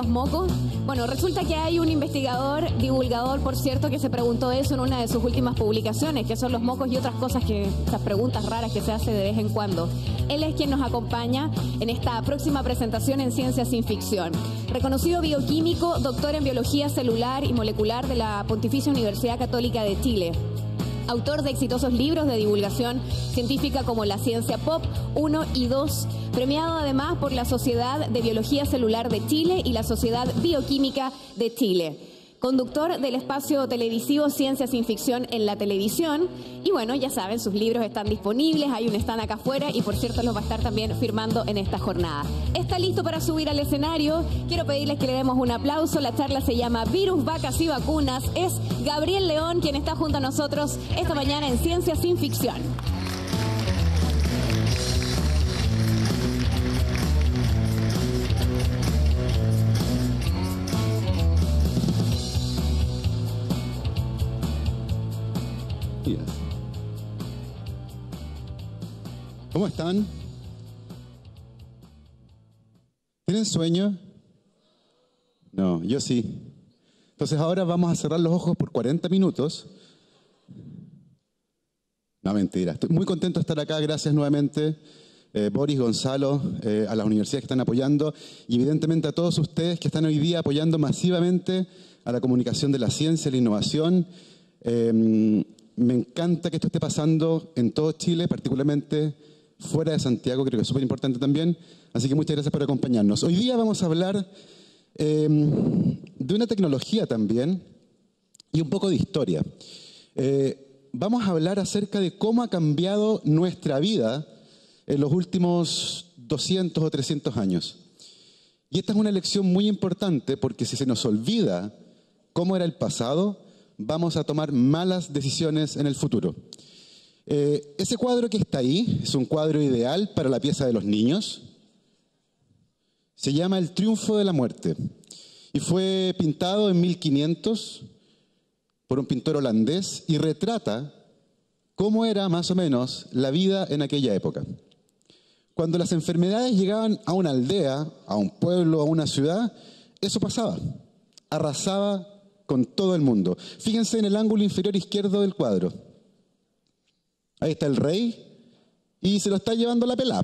los mocos? Bueno, resulta que hay un investigador, divulgador, por cierto, que se preguntó eso en una de sus últimas publicaciones, que son los mocos y otras cosas esas preguntas raras que se hace de vez en cuando. Él es quien nos acompaña en esta próxima presentación en Ciencia Sin Ficción. Reconocido bioquímico, doctor en biología celular y molecular de la Pontificia Universidad Católica de Chile. Autor de exitosos libros de divulgación científica como La Ciencia Pop 1 y 2, premiado además por la Sociedad de Biología Celular de Chile y la Sociedad Bioquímica de Chile. Conductor del espacio televisivo Ciencia Sin Ficción en la televisión. Y bueno, ya saben, sus libros están disponibles, hay un stand acá afuera y por cierto los va a estar también firmando en esta jornada. ¿Está listo para subir al escenario? Quiero pedirles que le demos un aplauso. La charla se llama Virus, Vacas y Vacunas. Es Gabriel León quien está junto a nosotros esta mañana en Ciencia Sin Ficción. ¿Cómo están? ¿Tienen sueño? No, yo sí. Entonces ahora vamos a cerrar los ojos por 40 minutos. No, mentira. Estoy muy contento de estar acá. Gracias nuevamente, Boris, Gonzalo, a las universidades que están apoyando y evidentemente a todos ustedes que están hoy día apoyando masivamente a la comunicación de la ciencia y la innovación. Me encanta que esto esté pasando en todo Chile, particularmente fuera de Santiago, creo que es súper importante también. Así que muchas gracias por acompañarnos. Hoy día vamos a hablar de una tecnología también y un poco de historia. Vamos a hablar acerca de cómo ha cambiado nuestra vida en los últimos 200 o 300 años. Y esta es una lección muy importante porque si se nos olvida cómo era el pasado, vamos a tomar malas decisiones en el futuro. Ese cuadro que está ahí es un cuadro ideal para la pieza de los niños. Se llama El Triunfo de la Muerte y fue pintado en 1500 por un pintor holandés y retrata cómo era más o menos la vida en aquella época. Cuando las enfermedades llegaban a una aldea, a un pueblo, a una ciudad, eso pasaba, arrasaba con todo el mundo. Fíjense en el ángulo inferior izquierdo del cuadro. Ahí está el rey y se lo está llevando la pelada.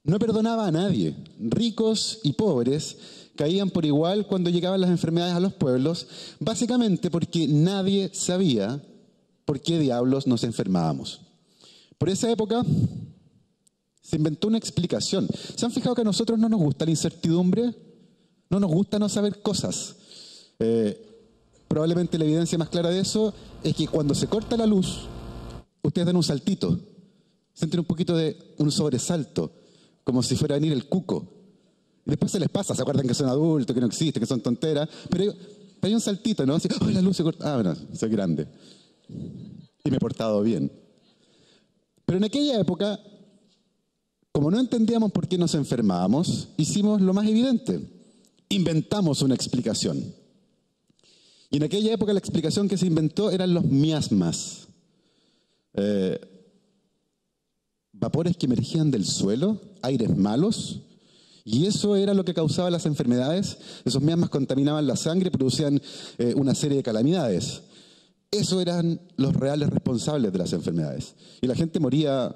No perdonaba a nadie. Ricos y pobres caían por igual cuando llegaban las enfermedades a los pueblos, básicamente porque nadie sabía por qué diablos nos enfermábamos. Por esa época se inventó una explicación. ¿Se han fijado que a nosotros no nos gusta la incertidumbre? No nos gusta no saber cosas. Probablemente la evidencia más clara de eso es que cuando se corta la luz, ustedes dan un saltito, sienten un poquito de un sobresalto, como si fuera a venir el cuco. Y después se les pasa, se acuerdan que son adultos, que no existen, que son tonteras, pero hay un saltito, ¿no? Así, ¡oh, la luz se corta! Ah, bueno, soy grande. Y me he portado bien. Pero en aquella época, como no entendíamos por qué nos enfermábamos, hicimos lo más evidente. Inventamos una explicación. Y en aquella época la explicación que se inventó eran los miasmas. Vapores que emergían del suelo, aires malos, y eso era lo que causaba las enfermedades. Esos miasmas contaminaban la sangre, producían una serie de calamidades. Esos eran los reales responsables de las enfermedades. Y la gente moría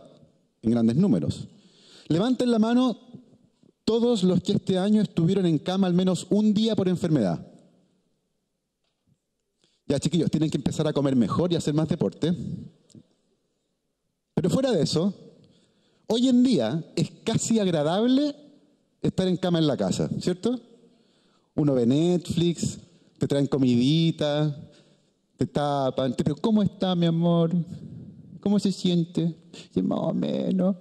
en grandes números. Levanten la mano todos los que este año estuvieron en cama al menos un día por enfermedad. Ya, chiquillos, tienen que empezar a comer mejor y hacer más deporte. Pero fuera de eso, hoy en día es casi agradable estar en cama en la casa, ¿cierto? Uno ve Netflix, te traen comidita, te tapan, te preguntan, ¿cómo está, mi amor? ¿Cómo se siente? Sí, más o menos.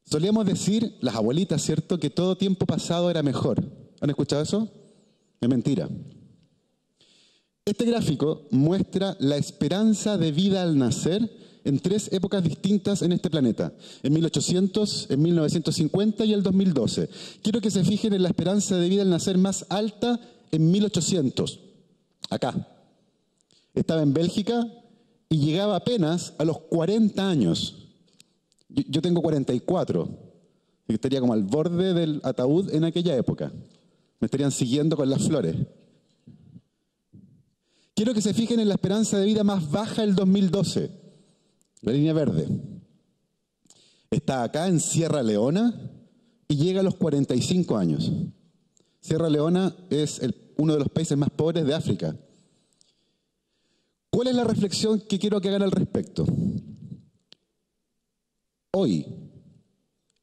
Solíamos decir, las abuelitas, ¿cierto?, que todo tiempo pasado era mejor. ¿Han escuchado eso? Es mentira. Este gráfico muestra la esperanza de vida al nacer en 3 épocas distintas en este planeta. En 1800, en 1950 y el 2012. Quiero que se fijen en la esperanza de vida al nacer más alta en 1800. Acá. Estaba en Bélgica y llegaba apenas a los 40 años. Yo tengo 44. Yo estaría como al borde del ataúd en aquella época. Me estarían siguiendo con las flores. Quiero que se fijen en la esperanza de vida más baja del 2012. La línea verde. Está acá en Sierra Leona y llega a los 45 años. Sierra Leona es uno de los países más pobres de África. ¿Cuál es la reflexión que quiero que hagan al respecto? Hoy,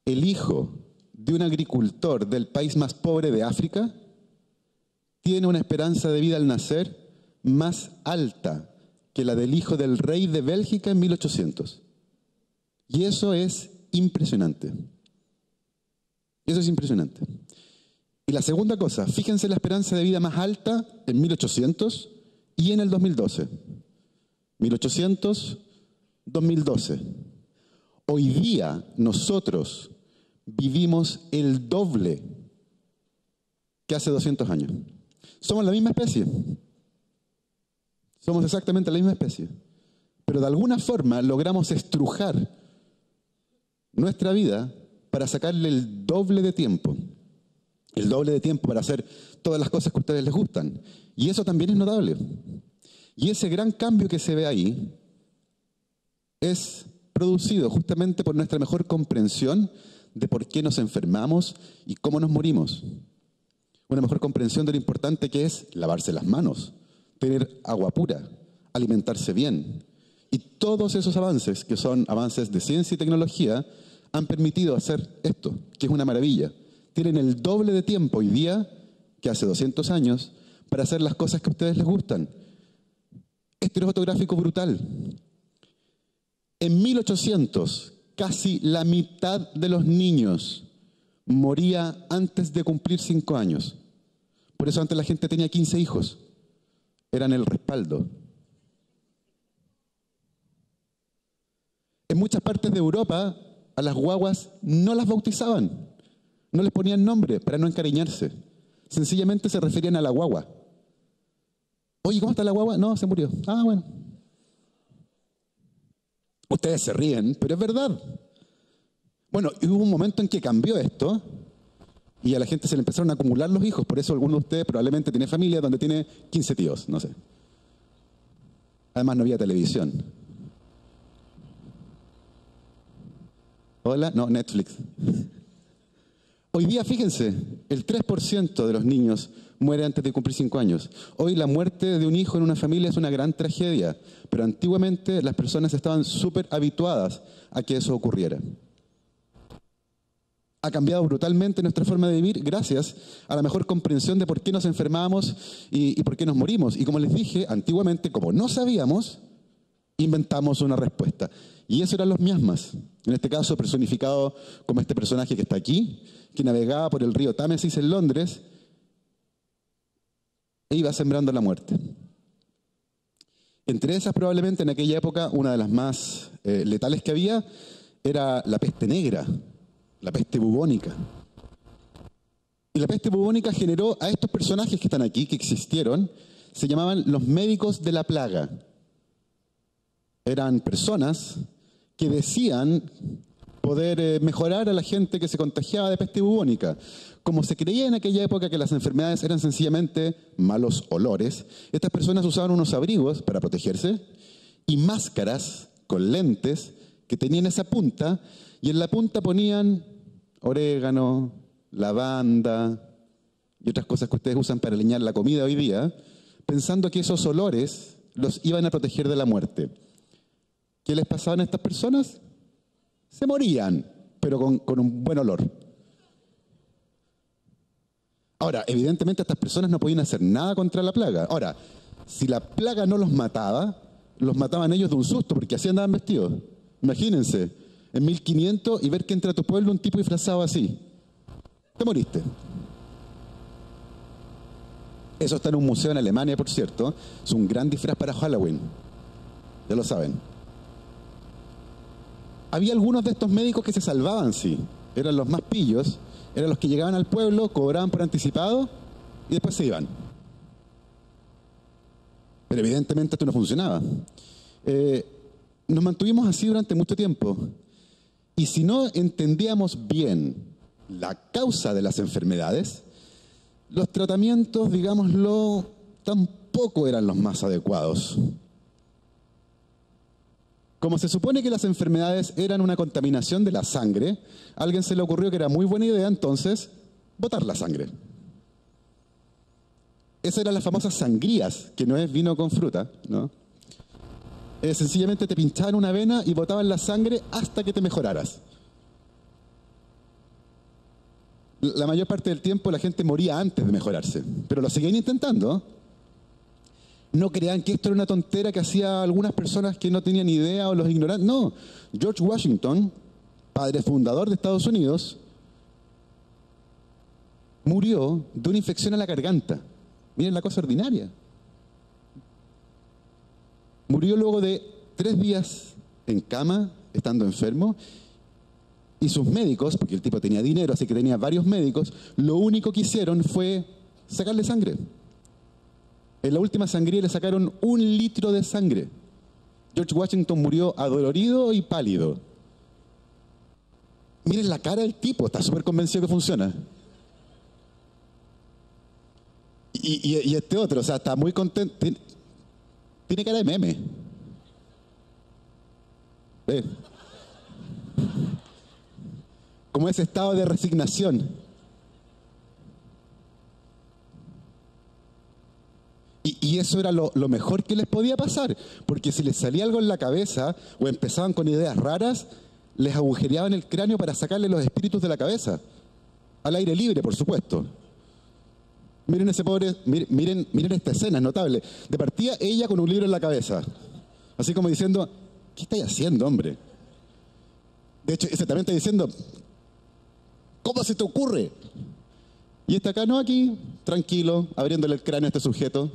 el hijo de un agricultor del país más pobre de África tiene una esperanza de vida al nacer más alta que la del hijo del rey de Bélgica en 1800. Y eso es impresionante. Eso es impresionante. Y la segunda cosa, fíjense la esperanza de vida más alta en 1800 y en el 2012. 1800, 2012. Hoy día nosotros vivimos el doble que hace 200 años. Somos la misma especie. Somos exactamente la misma especie. Pero de alguna forma logramos estrujar nuestra vida para sacarle el doble de tiempo. El doble de tiempo para hacer todas las cosas que a ustedes les gustan. Y eso también es notable. Y ese gran cambio que se ve ahí es producido justamente por nuestra mejor comprensión de por qué nos enfermamos y cómo nos morimos. Una mejor comprensión de lo importante que es lavarse las manos, tener agua pura, alimentarse bien. Y todos esos avances, que son avances de ciencia y tecnología, han permitido hacer esto, que es una maravilla. Tienen el doble de tiempo hoy día que hace 200 años para hacer las cosas que a ustedes les gustan. Este es fotográfico brutal. En 1800, casi la mitad de los niños moría antes de cumplir 5 años. Por eso antes la gente tenía 15 hijos. Eran el respaldo. En muchas partes de Europa, a las guaguas no las bautizaban. No les ponían nombre para no encariñarse. Sencillamente se referían a la guagua. Oye, ¿cómo está la guagua? No, se murió. Ah, bueno. Ustedes se ríen, pero es verdad. Bueno, y hubo un momento en que cambió esto y a la gente se le empezaron a acumular los hijos. Por eso alguno de ustedes probablemente tiene familia donde tiene 15 tíos, no sé. Además no había televisión. Hola, no, Netflix. Hoy día, fíjense, el 3% de los niños muere antes de cumplir 5 años. Hoy la muerte de un hijo en una familia es una gran tragedia, pero antiguamente las personas estaban súper habituadas a que eso ocurriera. Ha cambiado brutalmente nuestra forma de vivir gracias a la mejor comprensión de por qué nos enfermamos y por qué nos morimos. Y como les dije, antiguamente, como no sabíamos, inventamos una respuesta. Y eso eran los miasmas, en este caso personificado como este personaje que está aquí, que navegaba por el río Támesis en Londres e iba sembrando la muerte. Entre esas, probablemente en aquella época, una de las más letales que había era la peste negra, la peste bubónica. Y la peste bubónica generó a estos personajes que están aquí, que existieron, se llamaban los médicos de la plaga. Eran personas que decían poder mejorar a la gente que se contagiaba de peste bubónica. Como se creía en aquella época que las enfermedades eran sencillamente malos olores, estas personas usaban unos abrigos para protegerse y máscaras con lentes que tenían esa punta, y en la punta ponían orégano, lavanda y otras cosas que ustedes usan para aliñar la comida hoy día, pensando que esos olores los iban a proteger de la muerte. ¿Qué les pasaba a estas personas? Se morían, pero con un buen olor. Ahora, evidentemente estas personas no podían hacer nada contra la plaga. Ahora, si la plaga no los mataban ellos de un susto, porque así andaban vestidos. Imagínense, en 1500 y ver que entra a tu pueblo un tipo disfrazado así. Te moriste. Eso está en un museo en Alemania, por cierto. Es un gran disfraz para Halloween. Ya lo saben. Había algunos de estos médicos que se salvaban, sí. Eran los más pillos. Eran los que llegaban al pueblo, cobraban por anticipado y después se iban. Pero evidentemente esto no funcionaba. Nos mantuvimos así durante mucho tiempo. Y si no entendíamos bien la causa de las enfermedades, los tratamientos, digámoslo, tampoco eran los más adecuados. Como se supone que las enfermedades eran una contaminación de la sangre, a alguien se le ocurrió que era muy buena idea entonces botar la sangre. Esas eran las famosas sangrías, que no es vino con fruta, ¿no? Sencillamente te pinchaban una vena y botaban la sangre hasta que te mejoraras. La mayor parte del tiempo la gente moría antes de mejorarse, pero lo seguían intentando. No crean que esto era una tontera que hacían algunas personas que no tenían idea o los ignorantes. No, George Washington, padre fundador de Estados Unidos, murió de una infección a la garganta. Miren la cosa ordinaria. Murió luego de 3 días en cama, estando enfermo, y sus médicos, porque el tipo tenía dinero, así que tenía varios médicos, lo único que hicieron fue sacarle sangre. En la última sangría le sacaron 1 litro de sangre. George Washington murió adolorido y pálido. Miren la cara del tipo, está súper convencido que funciona. Y este otro, o sea, está muy contento. Tiene cara de meme. ¿Ve? Como ese estado de resignación. Y eso era lo mejor que les podía pasar, porque si les salía algo en la cabeza o empezaban con ideas raras, les agujereaban el cráneo para sacarle los espíritus de la cabeza. Al aire libre, por supuesto. Miren ese pobre, miren esta escena, es notable. De partida, ella con un libro en la cabeza. Así como diciendo, ¿qué estáis haciendo, hombre? De hecho, ese también está diciendo, ¿cómo se te ocurre? Y está acá, no, aquí, tranquilo, abriéndole el cráneo a este sujeto.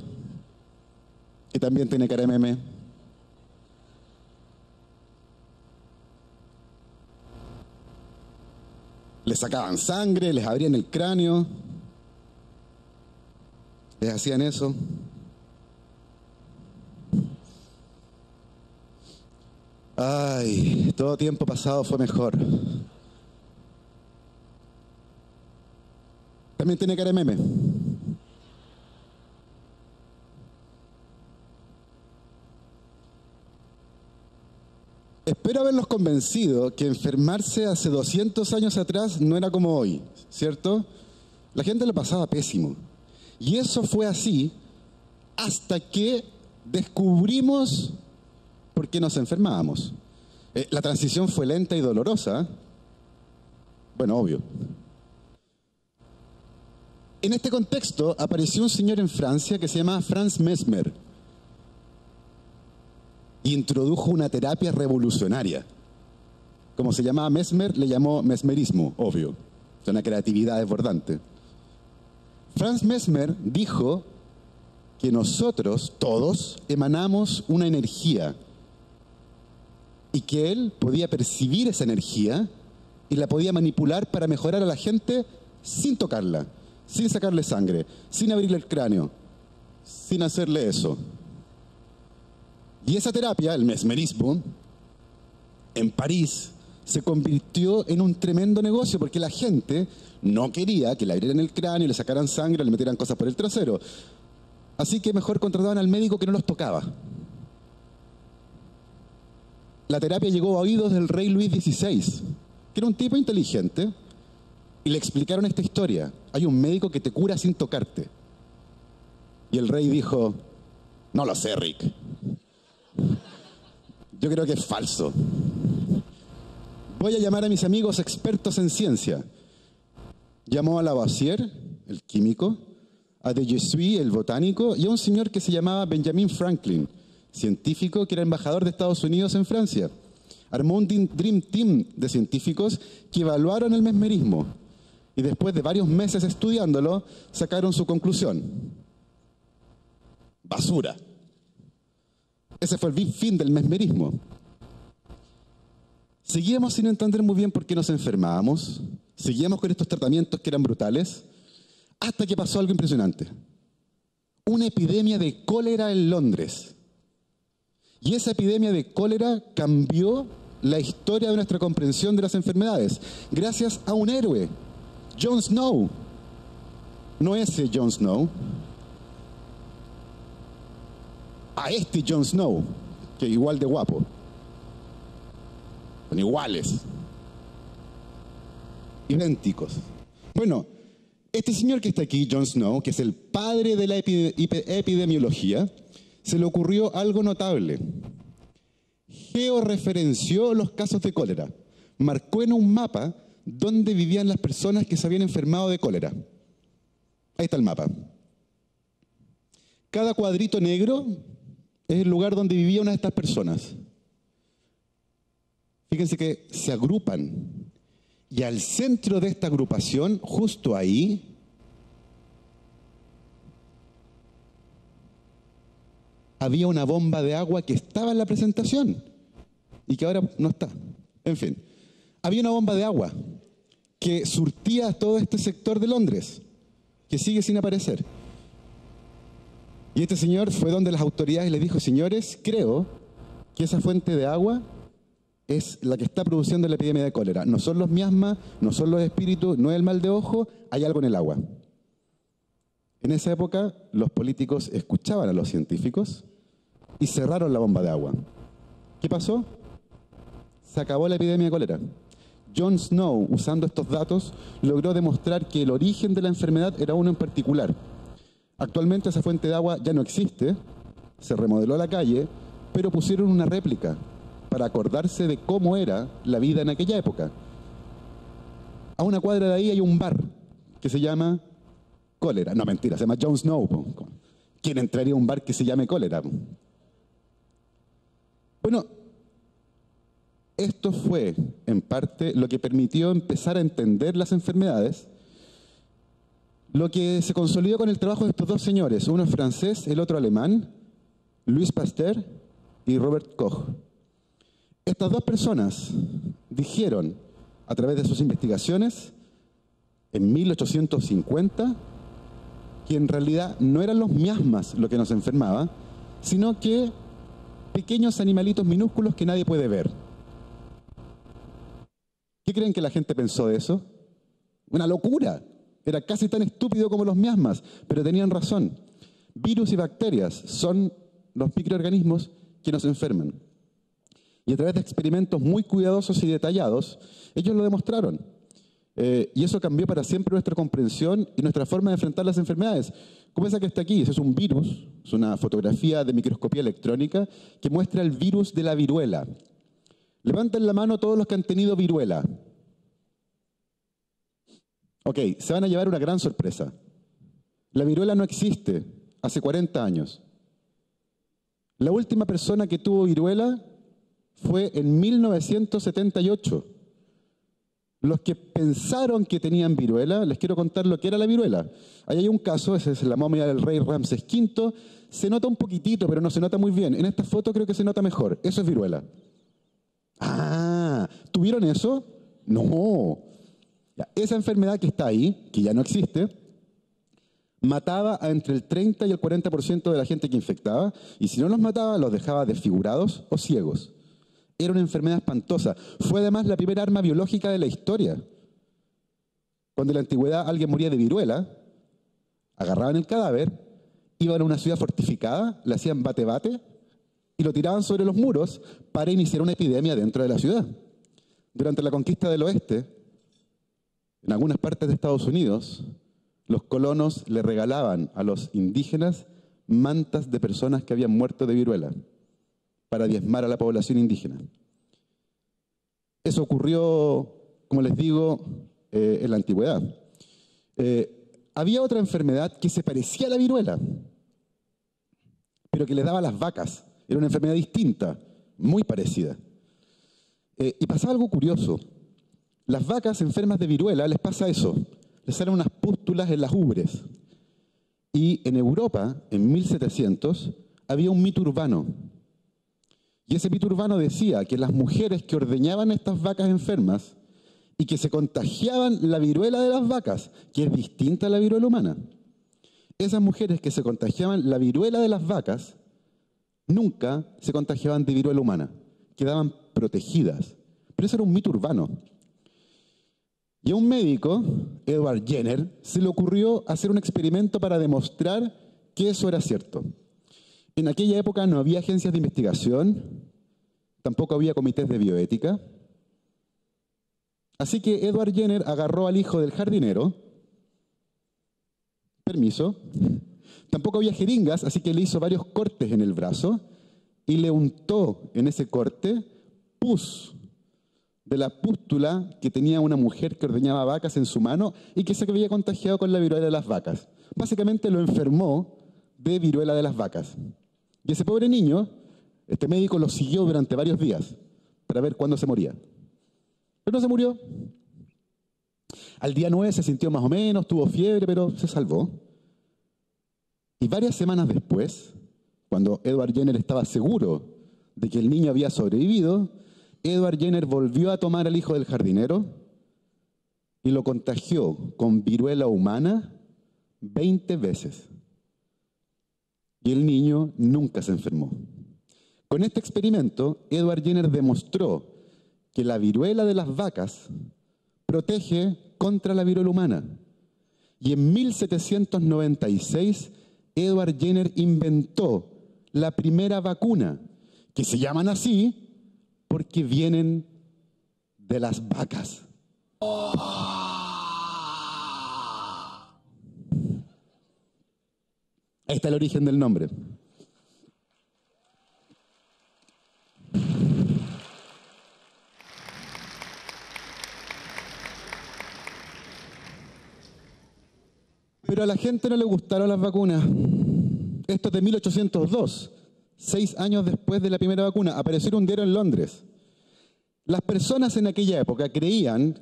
Y también tiene cara de meme. Les sacaban sangre, les abrían el cráneo. Les hacían eso. Ay, todo tiempo pasado fue mejor. También tiene cara de meme. Espero haberlos convencido que enfermarse hace 200 años atrás no era como hoy, ¿cierto? La gente lo pasaba pésimo. Y eso fue así hasta que descubrimos por qué nos enfermábamos. La transición fue lenta y dolorosa. Bueno, obvio. En este contexto apareció un señor en Francia que se llama Franz Mesmer. Y introdujo una terapia revolucionaria. Como se llamaba Mesmer, le llamó mesmerismo, obvio. Es una creatividad desbordante. Franz Mesmer dijo que nosotros, todos, emanamos una energía y que él podía percibir esa energía y la podía manipular para mejorar a la gente sin tocarla, sin sacarle sangre, sin abrirle el cráneo, sin hacerle eso. Y esa terapia, el mesmerismo, en París se convirtió en un tremendo negocio porque la gente no quería que le abrieran el cráneo, le sacaran sangre, le metieran cosas por el trasero. Así que mejor contrataban al médico que no los tocaba. La terapia llegó a oídos del rey Luis XVI, que era un tipo inteligente, y le explicaron esta historia. Hay un médico que te cura sin tocarte. Y el rey dijo, no lo sé, Rick. Yo creo que es falso. Voy a llamar a mis amigos expertos en ciencia. Llamó a Lavoisier, el químico, a de Jussieu, el botánico, y a un señor que se llamaba Benjamin Franklin, científico que era embajador de Estados Unidos en Francia. Armó un Dream Team de científicos que evaluaron el mesmerismo y después de varios meses estudiándolo, sacaron su conclusión. Basura. Ese fue el fin del mesmerismo. Seguíamos sin entender muy bien por qué nos enfermábamos, seguíamos con estos tratamientos que eran brutales, hasta que pasó algo impresionante. Una epidemia de cólera en Londres. Y esa epidemia de cólera cambió la historia de nuestra comprensión de las enfermedades, gracias a un héroe Jon Snow, no ese Jon Snow, a este Jon Snow, que es igual de guapo. Son iguales. Idénticos. Bueno, este señor que está aquí, Jon Snow, que es el padre de la epidemiología, se le ocurrió algo notable. Georreferenció los casos de cólera. Marcó en un mapa dónde vivían las personas que se habían enfermado de cólera. Ahí está el mapa. Cada cuadrito negro es el lugar donde vivía una de estas personas. Fíjense que se agrupan. Y al centro de esta agrupación, justo ahí, había una bomba de agua que estaba en la presentación y que ahora no está. En fin, había una bomba de agua que surtía todo este sector de Londres, que sigue sin aparecer. Y este señor fue donde las autoridades les dijo: señores, creo que esa fuente de agua es la que está produciendo la epidemia de cólera. No son los miasmas, no son los espíritus, no es el mal de ojo, hay algo en el agua. En esa época, los políticos escuchaban a los científicos y cerraron la bomba de agua. ¿Qué pasó? Se acabó la epidemia de cólera. Jon Snow, usando estos datos, logró demostrar que el origen de la enfermedad era uno en particular. Actualmente esa fuente de agua ya no existe, se remodeló la calle, pero pusieron una réplica para acordarse de cómo era la vida en aquella época. A una cuadra de ahí hay un bar que se llama Cólera. No, mentira, se llama Jon Snow. ¿Quién entraría a un bar que se llame Cólera? Bueno, esto fue, en parte, lo que permitió empezar a entender las enfermedades, lo que se consolidó con el trabajo de estos dos señores, uno francés, el otro alemán, Louis Pasteur y Robert Koch. Estas dos personas dijeron, a través de sus investigaciones, en 1850, que en realidad no eran los miasmas lo que nos enfermaba, sino que pequeños animalitos minúsculos que nadie puede ver. ¿Qué creen que la gente pensó de eso? Una locura. Era casi tan estúpido como los miasmas, pero tenían razón. Virus y bacterias son los microorganismos que nos enferman. Y a través de experimentos muy cuidadosos y detallados, ellos lo demostraron. Y eso cambió para siempre nuestra comprensión y nuestra forma de enfrentar las enfermedades. Como esa que está aquí, eso es un virus, es una fotografía de microscopía electrónica que muestra el virus de la viruela. Levanten la mano todos los que han tenido viruela. Ok, se van a llevar una gran sorpresa. La viruela no existe hace 40 años. La última persona que tuvo viruela fue en 1978. Los que pensaron que tenían viruela, les quiero contar lo que era la viruela. Ahí hay un caso, esa es la momia del rey Ramsés V. Se nota un poquitito, pero no se nota muy bien. En esta foto creo que se nota mejor. Eso es viruela. Ah, ¿tuvieron eso? No. Esa enfermedad que está ahí, que ya no existe, mataba a entre el 30 y el 40% de la gente que infectaba, y si no los mataba, los dejaba desfigurados o ciegos. Era una enfermedad espantosa. Fue además la primera arma biológica de la historia. Cuando en la antigüedad alguien moría de viruela, agarraban el cadáver, iban a una ciudad fortificada, le hacían bate-bate y lo tiraban sobre los muros para iniciar una epidemia dentro de la ciudad. Durante la conquista del oeste, en algunas partes de Estados Unidos, los colonos le regalaban a los indígenas mantas de personas que habían muerto de viruela para diezmar a la población indígena. Eso ocurrió, como les digo, en la antigüedad. Había otra enfermedad que se parecía a la viruela, pero que le daba a las vacas. Era una enfermedad distinta, muy parecida. Y pasaba algo curioso. Las vacas enfermas de viruela les pasa eso. Les salen unas pústulas en las ubres. Y en Europa, en 1700, había un mito urbano. Y ese mito urbano decía que las mujeres que ordeñaban estas vacas enfermas y que se contagiaban la viruela de las vacas, que es distinta a la viruela humana, esas mujeres que se contagiaban la viruela de las vacas nunca se contagiaban de viruela humana, quedaban protegidas. Pero eso era un mito urbano. Y a un médico, Edward Jenner, se le ocurrió hacer un experimento para demostrar que eso era cierto. En aquella época no había agencias de investigación, tampoco había comités de bioética. Así que Edward Jenner agarró al hijo del jardinero, permiso, tampoco había jeringas, así que le hizo varios cortes en el brazo y le untó en ese corte pus de la pústula que tenía una mujer que ordeñaba vacas en su mano y que se había contagiado con la viruela de las vacas. Básicamente lo enfermó de viruela de las vacas. Y ese pobre niño, este médico lo siguió durante varios días para ver cuándo se moría. Pero no se murió. Al día 9 se sintió más o menos, tuvo fiebre, pero se salvó. Y varias semanas después, cuando Edward Jenner estaba seguro de que el niño había sobrevivido, Edward Jenner volvió a tomar al hijo del jardinero y lo contagió con viruela humana 20 veces. Y el niño nunca se enfermó. Con este experimento, Edward Jenner demostró que la viruela de las vacas protege contra la viruela humana. Y en 1796, Edward Jenner inventó la primera vacuna, que se llaman así porque vienen de las vacas. Ahí está el origen del nombre. Pero a la gente no le gustaron las vacunas. Esto es de 1802, 6 años después de la primera vacuna. Apareció en un diario en Londres. Las personas en aquella época creían,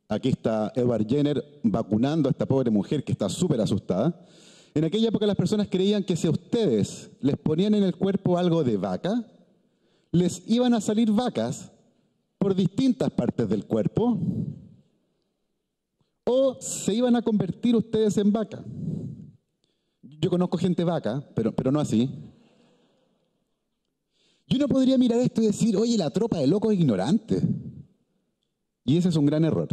aquí está Edward Jenner vacunando a esta pobre mujer que está súper asustada. En aquella época las personas creían que si a ustedes les ponían en el cuerpo algo de vaca, les iban a salir vacas por distintas partes del cuerpo o se iban a convertir ustedes en vaca. Yo conozco gente vaca, pero no así. Y uno podría mirar esto y decir, oye, la tropa de locos ignorantes. Y ese es un gran error.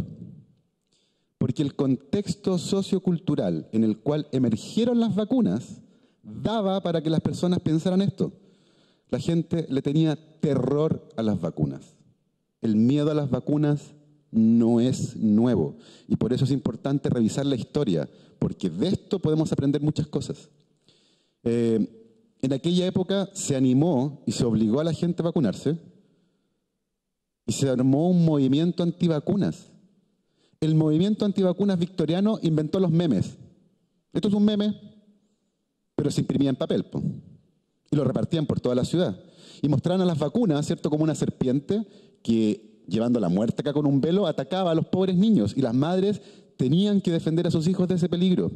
Porque el contexto sociocultural en el cual emergieron las vacunas daba para que las personas pensaran esto. La gente le tenía terror a las vacunas. El miedo a las vacunas no es nuevo. Y por eso es importante revisar la historia, porque de esto podemos aprender muchas cosas. En aquella época se animó y se obligó a la gente a vacunarse y se armó un movimiento antivacunas. El movimiento antivacunas victoriano inventó los memes. Esto es un meme, pero se imprimía en papel, po, y lo repartían por toda la ciudad. Y mostraban a las vacunas, ¿cierto?, como una serpiente que, llevando la muerte acá con un velo, atacaba a los pobres niños y las madres tenían que defender a sus hijos de ese peligro.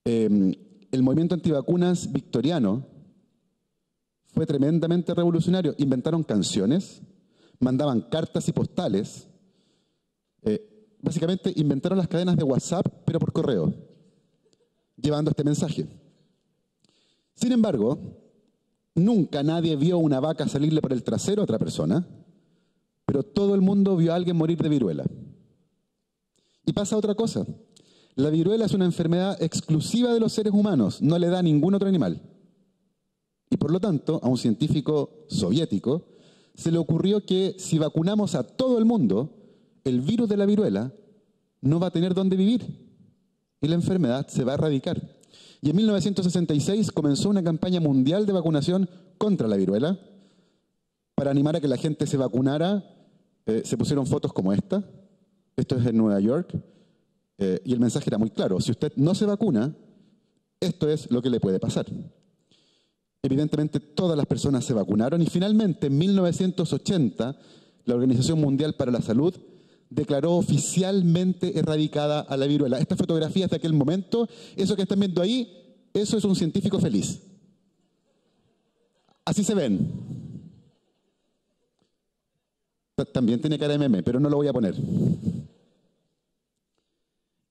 El movimiento antivacunas victoriano fue tremendamente revolucionario. Inventaron canciones, mandaban cartas y postales. Básicamente inventaron las cadenas de WhatsApp, pero por correo, llevando este mensaje. Sin embargo, nunca nadie vio una vaca salirle por el trasero a otra persona, pero todo el mundo vio a alguien morir de viruela. Y pasa otra cosa. La viruela es una enfermedad exclusiva de los seres humanos, no le da a ningún otro animal. Y por lo tanto, a un científico soviético se le ocurrió que si vacunamos a todo el mundo, el virus de la viruela no va a tener dónde vivir y la enfermedad se va a erradicar. Y en 1966 comenzó una campaña mundial de vacunación contra la viruela. Para animar a que la gente se vacunara, se pusieron fotos como esta. Esto es en Nueva York. Y el mensaje era muy claro. Si usted no se vacuna, esto es lo que le puede pasar. Evidentemente todas las personas se vacunaron y finalmente en 1980 la Organización Mundial para la Salud declaró oficialmente erradicada a la viruela. Esta fotografía es de aquel momento. Eso que están viendo ahí, eso es un científico feliz. Así se ven. También tiene cara de meme, pero no lo voy a poner.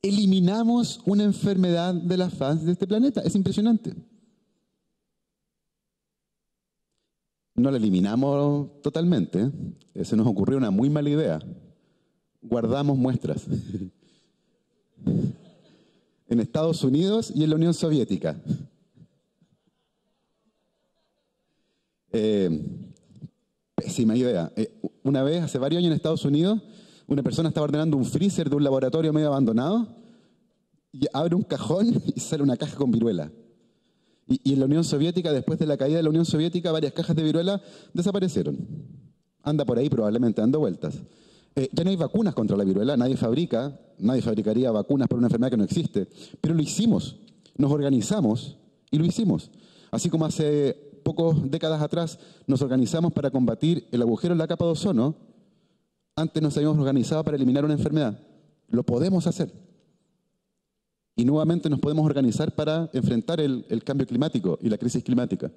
Eliminamos una enfermedad de la faz de este planeta. Es impresionante. No la eliminamos totalmente. Se nos ocurrió una muy mala idea. Guardamos muestras. En Estados Unidos y en la Unión Soviética. Pésima idea. Una vez, hace varios años en Estados Unidos, una persona estaba ordenando un freezer de un laboratorio medio abandonado y abre un cajón y sale una caja con viruela. Y en la Unión Soviética, después de la caída de la Unión Soviética, varias cajas de viruela desaparecieron. Anda por ahí probablemente dando vueltas. Ya no hay vacunas contra la viruela, nadie fabricaría vacunas para una enfermedad que no existe, pero lo hicimos, nos organizamos y lo hicimos. Así como hace pocas décadas atrás nos organizamos para combatir el agujero en la capa de ozono, antes nos habíamos organizado para eliminar una enfermedad. Lo podemos hacer. Y nuevamente nos podemos organizar para enfrentar el cambio climático y la crisis climática.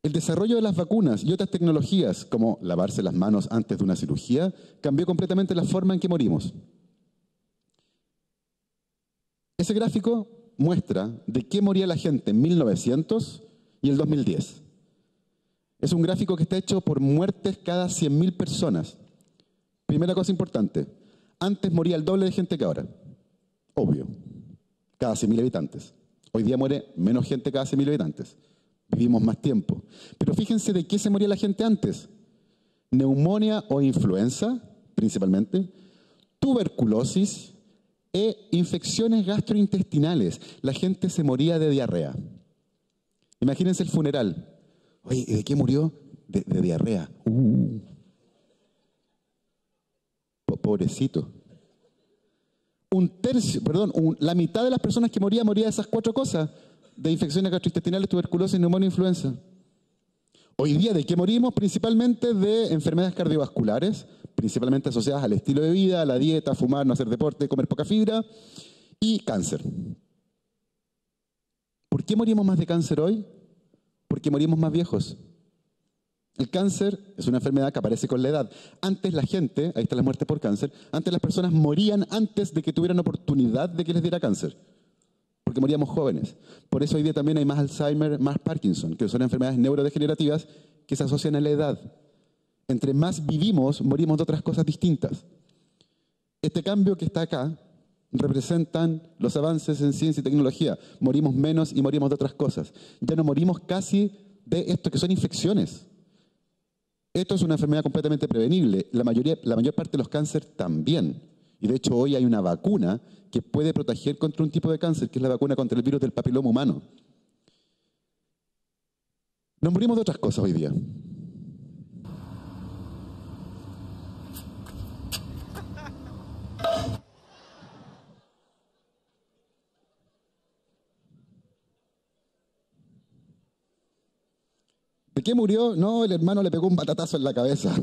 El desarrollo de las vacunas y otras tecnologías, como lavarse las manos antes de una cirugía, cambió completamente la forma en que morimos. Ese gráfico muestra de qué moría la gente en 1900 y el 2010. Es un gráfico que está hecho por muertes cada 100.000 personas. Primera cosa importante, antes moría el doble de gente que ahora. Obvio, cada 100.000 habitantes. Hoy día muere menos gente cada 100.000 habitantes. Vivimos más tiempo. Pero fíjense de qué se moría la gente antes. Neumonía o influenza, principalmente, tuberculosis e infecciones gastrointestinales. La gente se moría de diarrea. Imagínense el funeral. Oye, ¿de qué murió? De diarrea. Pobrecito. La mitad de las personas que moría de esas 4 cosas. De infecciones gastrointestinales, tuberculosis, neumonía, influenza. Hoy día, ¿de qué morimos? Principalmente de enfermedades cardiovasculares, principalmente asociadas al estilo de vida, a la dieta, fumar, no hacer deporte, comer poca fibra, y cáncer. ¿Por qué morimos más de cáncer hoy? Porque morimos más viejos. El cáncer es una enfermedad que aparece con la edad. Antes la gente, ahí está la muerte por cáncer, antes las personas morían antes de que tuvieran oportunidad de que les diera cáncer. Porque moríamos jóvenes. Por eso hoy día también hay más Alzheimer, más Parkinson, que son enfermedades neurodegenerativas que se asocian a la edad. Entre más vivimos, morimos de otras cosas distintas. Este cambio que está acá representan los avances en ciencia y tecnología. Morimos menos y morimos de otras cosas. Ya no morimos casi de esto que son infecciones. Esto es una enfermedad completamente prevenible. La mayor parte de los cánceres también. Y de hecho hoy hay una vacuna que puede proteger contra un tipo de cáncer, que es la vacuna contra el virus del papiloma humano. Nos morimos de otras cosas hoy día. ¿De qué murió? No, el hermano le pegó un batatazo en la cabeza.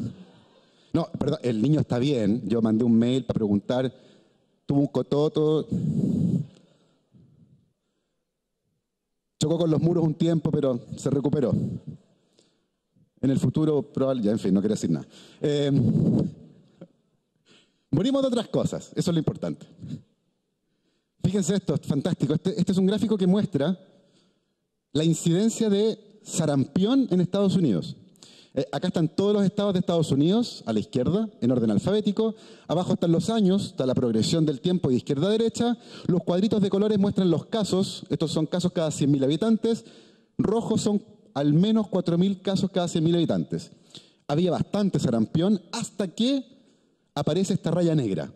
No, perdón, el niño está bien. Yo mandé un mail para preguntar, tuvo un cototo, chocó con los muros un tiempo, pero se recuperó. En el futuro, probablemente, en fin, no quiero decir nada. Morimos de otras cosas, eso es lo importante. Fíjense esto, es fantástico. Este es un gráfico que muestra la incidencia de sarampión en Estados Unidos. Acá están todos los estados de Estados Unidos, a la izquierda, en orden alfabético. Abajo están los años, está la progresión del tiempo de izquierda a derecha. Los cuadritos de colores muestran los casos. Estos son casos cada 100.000 habitantes. Rojos son al menos 4.000 casos cada 100.000 habitantes. Había bastante sarampión hasta que aparece esta raya negra.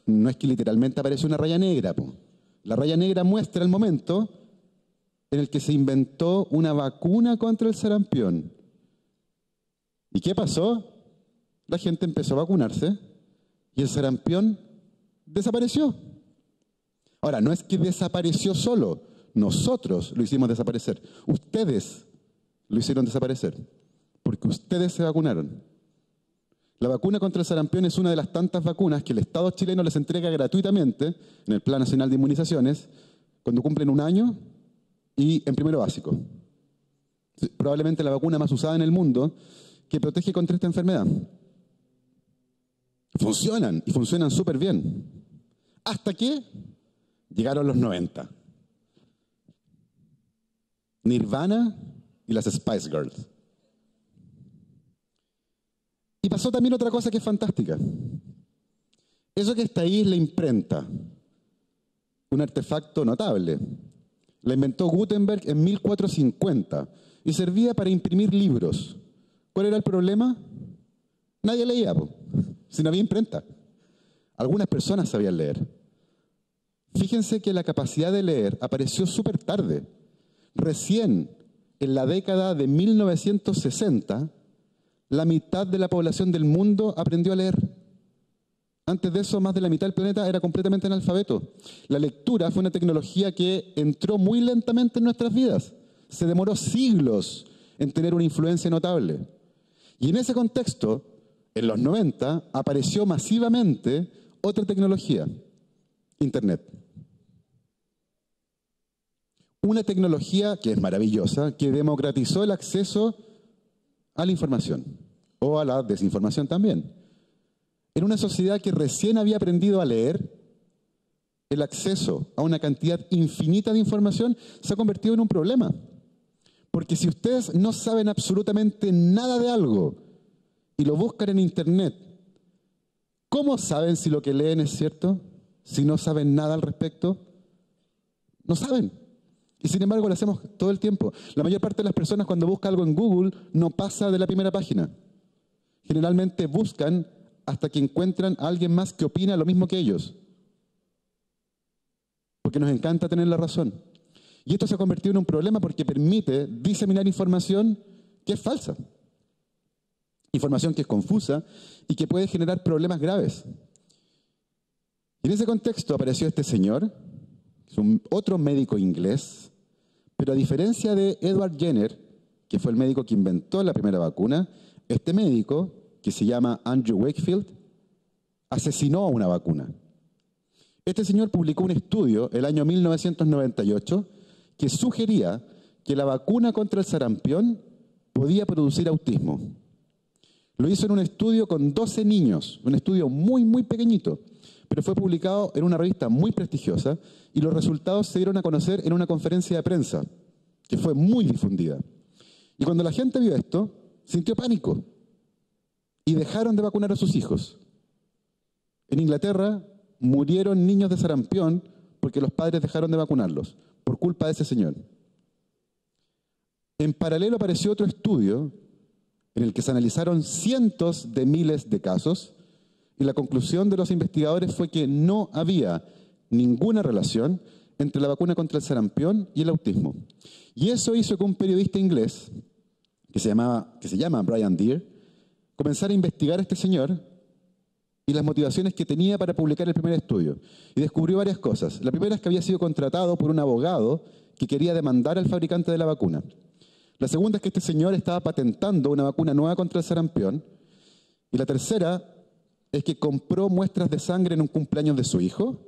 No es que literalmente aparece una raya negra. La raya negra muestra el momento en el que se inventó una vacuna contra el sarampión. ¿Y qué pasó? La gente empezó a vacunarse y el sarampión desapareció. Ahora, no es que desapareció solo, nosotros lo hicimos desaparecer. Ustedes lo hicieron desaparecer porque ustedes se vacunaron. La vacuna contra el sarampión es una de las tantas vacunas que el Estado chileno les entrega gratuitamente en el Plan Nacional de Inmunizaciones cuando cumplen 1 año y en primero básico. Probablemente la vacuna más usada en el mundo que protege contra esta enfermedad. Funcionan, y funcionan súper bien. Hasta que llegaron los 90. Nirvana y las Spice Girls. Y pasó también otra cosa que es fantástica. Eso que está ahí es la imprenta, un artefacto notable. La inventó Gutenberg en 1450 y servía para imprimir libros. ¿Cuál era el problema? Nadie leía, si no había imprenta. Algunas personas sabían leer. Fíjense que la capacidad de leer apareció súper tarde. Recién, en la década de 1960, la mitad de la población del mundo aprendió a leer. Antes de eso, más de la mitad del planeta era completamente analfabeto. La lectura fue una tecnología que entró muy lentamente en nuestras vidas. Se demoró siglos en tener una influencia notable. Y en ese contexto, en los 90, apareció masivamente otra tecnología, Internet. Una tecnología que es maravillosa, que democratizó el acceso a la información, o a la desinformación también. En una sociedad que recién había aprendido a leer, el acceso a una cantidad infinita de información se ha convertido en un problema. Porque si ustedes no saben absolutamente nada de algo y lo buscan en Internet, ¿cómo saben si lo que leen es cierto? Si no saben nada al respecto, no saben. Y sin embargo lo hacemos todo el tiempo. La mayor parte de las personas cuando busca algo en Google no pasa de la primera página. Generalmente buscan hasta que encuentran a alguien más que opina lo mismo que ellos. Porque nos encanta tener la razón. Y esto se ha convertido en un problema porque permite diseminar información que es falsa. Información que es confusa y que puede generar problemas graves. Y en ese contexto apareció este señor, que es otro médico inglés, pero a diferencia de Edward Jenner, que fue el médico que inventó la primera vacuna, este médico, que se llama Andrew Wakefield, asesinó a una vacuna. Este señor publicó un estudio el año 1998 que sugería que la vacuna contra el sarampión podía producir autismo. Lo hizo en un estudio con 12 niños, un estudio muy, muy pequeñito, pero fue publicado en una revista muy prestigiosa y los resultados se dieron a conocer en una conferencia de prensa que fue muy difundida. Y cuando la gente vio esto, sintió pánico y dejaron de vacunar a sus hijos. En Inglaterra murieron niños de sarampión porque los padres dejaron de vacunarlos por culpa de ese señor. En paralelo apareció otro estudio en el que se analizaron cientos de miles de casos y la conclusión de los investigadores fue que no había ninguna relación entre la vacuna contra el sarampión y el autismo. Y eso hizo que un periodista inglés, que se llama Brian Deer, comenzara a investigar a este señor y las motivaciones que tenía para publicar el primer estudio. Y descubrió varias cosas. La primera es que había sido contratado por un abogado que quería demandar al fabricante de la vacuna. La segunda es que este señor estaba patentando una vacuna nueva contra el sarampión. Y la tercera es que compró muestras de sangre en un cumpleaños de su hijo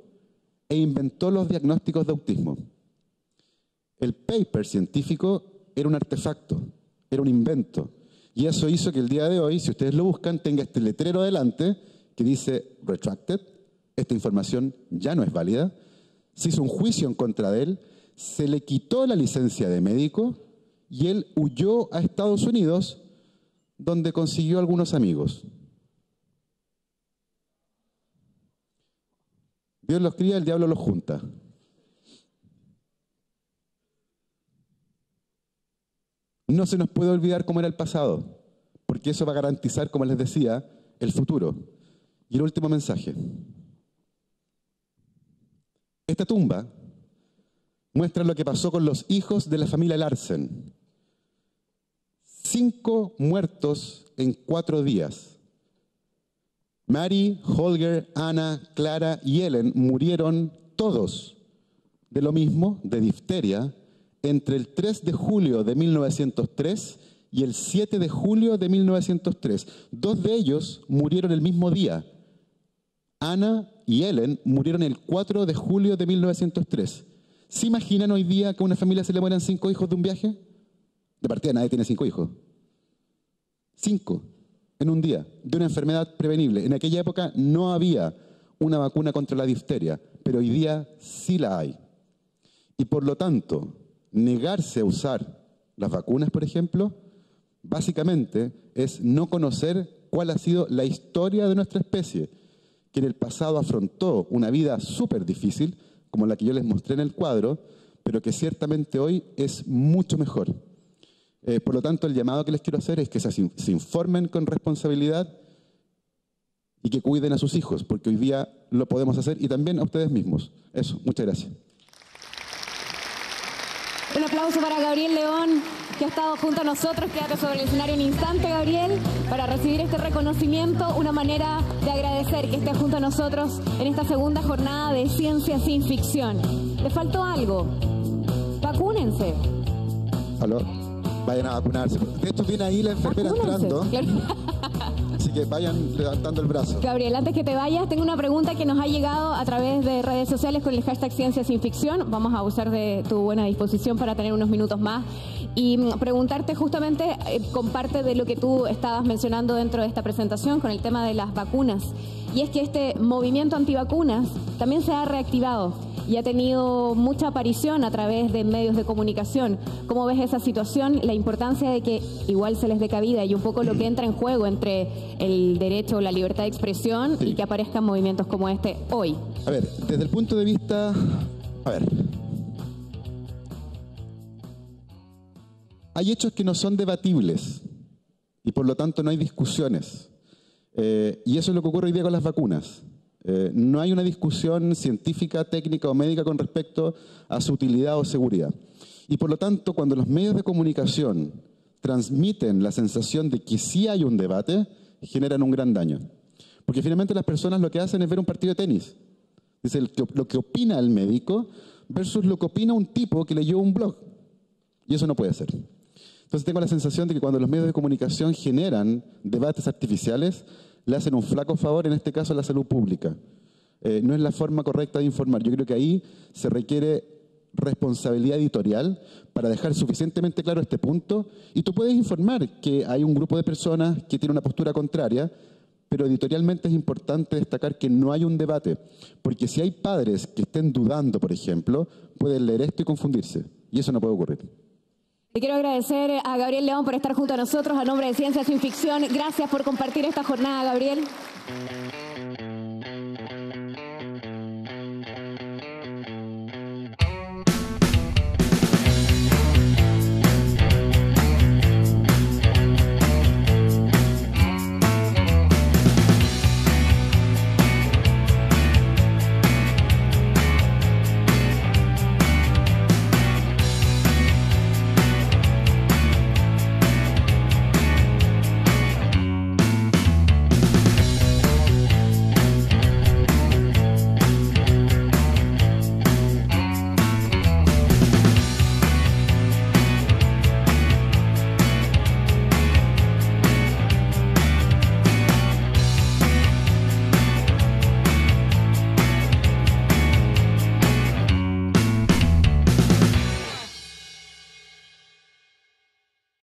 e inventó los diagnósticos de autismo. El paper científico era un artefacto, era un invento. Y eso hizo que el día de hoy, si ustedes lo buscan, tenga este letrero adelante que dice retracted, esta información ya no es válida. Se hizo un juicio en contra de él, se le quitó la licencia de médico y él huyó a Estados Unidos, donde consiguió algunos amigos. Dios los cría, el diablo los junta. No se nos puede olvidar cómo era el pasado, porque eso va a garantizar, como les decía, el futuro. Y el último mensaje. Esta tumba muestra lo que pasó con los hijos de la familia Larsen. 5 muertos en 4 días. Mary, Holger, Anna, Clara y Ellen murieron todos de lo mismo, de difteria, entre el 3 de julio de 1903 y el 7 de julio de 1903. 2 de ellos murieron el mismo día. Anna y Ellen murieron el 4 de julio de 1903. ¿Se imaginan hoy día que a una familia se le mueran 5 hijos de un viaje? De partida nadie tiene 5 hijos. 5 en un día, de una enfermedad prevenible. En aquella época no había una vacuna contra la difteria, pero hoy día sí la hay. Y por lo tanto, negarse a usar las vacunas, por ejemplo, básicamente es no conocer cuál ha sido la historia de nuestra especie, que en el pasado afrontó una vida súper difícil, como la que yo les mostré en el cuadro, pero que ciertamente hoy es mucho mejor. Por lo tanto, el llamado que les quiero hacer es que se informen con responsabilidad y que cuiden a sus hijos, porque hoy día lo podemos hacer, y también a ustedes mismos. Eso, muchas gracias. Un aplauso para Gabriel León, que ha estado junto a nosotros. Quédate sobre el escenario un instante, Gabriel, para recibir este reconocimiento, una manera de agradecer que estés junto a nosotros en esta segunda jornada de Ciencia Sin Ficción. ¿Le faltó algo? Vacúnense. Aló, vayan a vacunarse. De hecho, viene ahí la enfermera entrando. Claro. Así que vayan levantando el brazo. Gabriel, antes que te vayas, tengo una pregunta que nos ha llegado a través de redes sociales con el hashtag Ciencia Sin Ficción. Vamos a usar de tu buena disposición para tener unos minutos más y preguntarte justamente, con parte de lo que tú estabas mencionando dentro de esta presentación con el tema de las vacunas. Y es que este movimiento antivacunas también se ha reactivado y ha tenido mucha aparición a través de medios de comunicación. ¿Cómo ves esa situación? La importancia de que igual se les dé cabida y un poco lo que entra en juego entre el derecho o la libertad de expresión y que aparezcan movimientos como este hoy. A ver, desde el punto de vista... Hay hechos que no son debatibles y por lo tanto no hay discusiones. Y eso es lo que ocurre hoy día con las vacunas. No hay una discusión científica, técnica o médica con respecto a su utilidad o seguridad. Y por lo tanto, cuando los medios de comunicación transmiten la sensación de que sí hay un debate, generan un gran daño. Porque finalmente las personas lo que hacen es ver un partido de tenis. Dice lo que opina el médico versus lo que opina un tipo que leyó un blog. Y eso no puede ser. Entonces tengo la sensación de que cuando los medios de comunicación generan debates artificiales, le hacen un flaco favor, en este caso, a la salud pública. No es la forma correcta de informar. Yo creo que ahí se requiere responsabilidad editorial para dejar suficientemente claro este punto. Y tú puedes informar que hay un grupo de personas que tiene una postura contraria, pero editorialmente es importante destacar que no hay un debate. Porque si hay padres que estén dudando, por ejemplo, pueden leer esto y confundirse. Y eso no puede ocurrir. Le quiero agradecer a Gabriel León por estar junto a nosotros a nombre de Ciencia Sin Ficción. Gracias por compartir esta jornada, Gabriel.